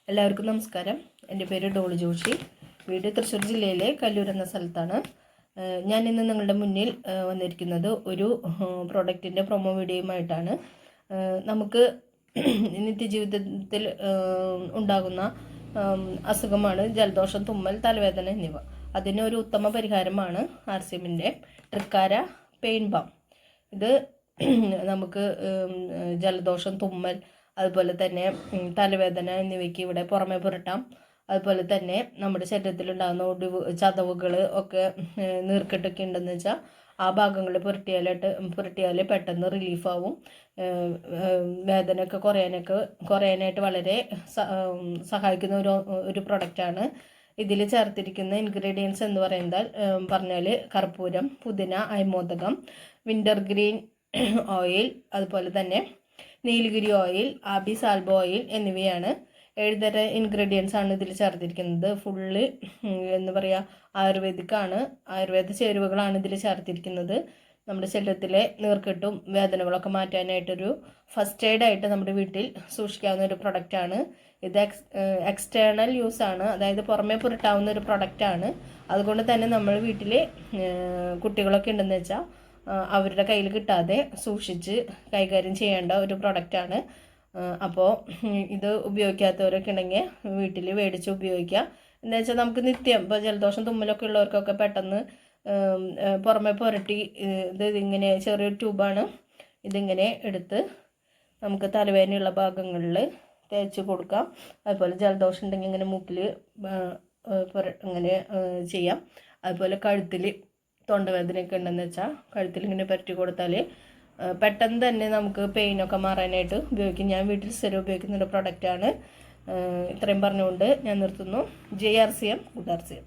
എല്ലാവർക്കും നമസ്കാരം. എൻ്റെ പേര് ഡോളി ജോഷി. വീട് തൃശ്ശൂർ ജില്ലയിലെ കല്ലൂർ എന്ന സ്ഥലത്താണ്. ഞാൻ ഇന്ന് നിങ്ങളുടെ മുന്നിൽ വന്നിരിക്കുന്നത് ഒരു പ്രോഡക്റ്റിൻ്റെ പ്രൊമോ വീഡിയോയുമായിട്ടാണ്. നമുക്ക് നിത്യജീവിതത്തിൽ ഉണ്ടാകുന്ന അസുഖമാണ് ജലദോഷം, തുമ്മൽ, തലവേദന എന്നിവ. അതിനൊരു ഉത്തമ പരിഹാരമാണ് RCMൻ്റെ ട്രിക്കാര പെയിൻ ബാം. ഇത് നമുക്ക് ജലദോഷം, തുമ്മൽ, അതുപോലെ തന്നെ തലവേദന എന്നിവയ്ക്ക് ഇവിടെ പുറമെ പുരട്ടാം. അതുപോലെ തന്നെ നമ്മുടെ ശരീരത്തിലുണ്ടാകുന്ന ഒടിവ്, ചതവുകൾ ഒക്കെ നീർക്കെട്ടൊക്കെ ഉണ്ടെന്ന് വെച്ചാൽ ആ ഭാഗങ്ങൾ പുരട്ടിയാൽ പെട്ടെന്ന് റിലീഫാവും. വേദനയൊക്കെ കുറയാനായിട്ട് വളരെ സഹായിക്കുന്ന ഒരു പ്രൊഡക്റ്റാണ്. ഇതിൽ ചേർത്തിരിക്കുന്ന ഇൻഗ്രീഡിയൻസ് എന്ന് പറഞ്ഞാൽ കർപ്പൂരം, പുതിന, അയമോദകം, വിൻ്റർ ഗ്രീൻ ഓയിൽ, അതുപോലെ തന്നെ നീലഗിരി ഓയിൽ, ആബി സാൽബോ ഓയിൽ എന്നിവയാണ്. 7 തരം ഇൻഗ്രീഡിയൻസ് ആണ് ഇതിൽ ചേർത്തിരിക്കുന്നത്. ഫുള്ള് ആയുർവേദ ചേരുവകളാണ് ഇതിൽ ചേർത്തിരിക്കുന്നത്. നമ്മുടെ ശരീരത്തിലെ നീർക്കെട്ടും വേദനകളൊക്കെ മാറ്റാനായിട്ടൊരു ഫസ്റ്റ് എയ്ഡ് ആയിട്ട് നമ്മുടെ വീട്ടിൽ സൂക്ഷിക്കാവുന്ന ഒരു പ്രൊഡക്റ്റാണ് ഇത്. എക്സ്റ്റേണൽ യൂസ് ആണ്, അതായത് പുറമേ പുരട്ടാവുന്ന ഒരു പ്രൊഡക്റ്റാണ്. അതുകൊണ്ട് തന്നെ നമ്മൾ വീട്ടിൽ കുട്ടികളൊക്കെ ഉണ്ടെന്ന് വെച്ചാൽ അവരുടെ കയ്യിൽ കിട്ടാതെ സൂക്ഷിച്ച് കൈകാര്യം ചെയ്യേണ്ട ഒരു പ്രൊഡക്റ്റാണ്. അപ്പോൾ ഇത് ഉപയോഗിക്കാത്തവരൊക്കെ ഉണ്ടെങ്കിൽ വീട്ടിൽ മേടിച്ച് ഉപയോഗിക്കുക. എന്താ വെച്ചാൽ നമുക്ക് നിത്യം ഇപ്പോൾ ജലദോഷം, തുമ്മലൊക്കെ ഉള്ളവർക്കൊക്കെ പെട്ടെന്ന് പുറമെ പുരട്ടി ഇതിങ്ങനെ ചെറിയൊരു ട്യൂബാണ്. ഇതിങ്ങനെ എടുത്ത് നമുക്ക് തലവേദനയുള്ള ഭാഗങ്ങളിൽ തേച്ച് കൊടുക്കാം. അതുപോലെ ജലദോഷം ഉണ്ടെങ്കിൽ ഇങ്ങനെ മൂക്കിൽ ഇങ്ങനെ ചെയ്യാം. അതുപോലെ കഴുത്തിൽ തൊണ്ടവേദനയൊക്കെ ഉണ്ടെന്ന് വെച്ചാൽ കഴുത്തിൽ ഇങ്ങനെ പരട്ടി കൊടുത്താൽ പെട്ടെന്ന് തന്നെ നമുക്ക് പെയിനൊക്കെ മാറാനായിട്ട് ഉപയോഗിക്കും. ഞാൻ വീട്ടിൽ സ്ഥിരം ഉപയോഗിക്കുന്ന ഒരു പ്രൊഡക്റ്റാണ്. ഇത്രയും പറഞ്ഞുകൊണ്ട് ഞാൻ നിർത്തുന്നു. JRCM, good RCM.